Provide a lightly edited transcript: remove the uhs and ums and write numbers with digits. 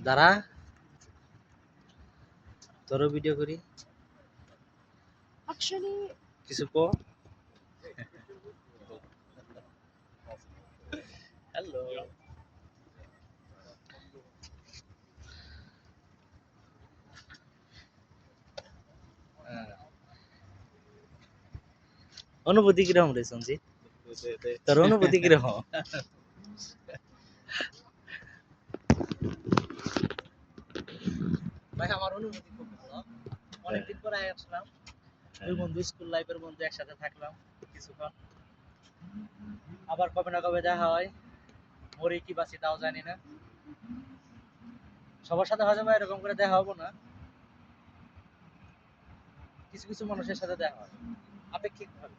দাঁড়া, তোরও ভিডিও করি, Actually, কিছু কো। হ্যালো, অনুভূতি কিরকম রে সঞ্জিত? তোর অনুভূতি কিরকম? ভাই আমার অনুভূতি খুব ভালো। অনেকদিন পরে আসলাম, দুই বন্ধু, স্কুল লাইফের বন্ধু, একসাথে থাকলাম কিছুক্ষণ। আবার কবে না কবে দেখা হয়, মরি কি বাঁচি তাও জানি না। সবার সাথে হয়তো বা এরকম করে দেখা হবো না, কিছু কিছু মানুষের সাথে দেখা হয় আপেক্ষিক ভাবে।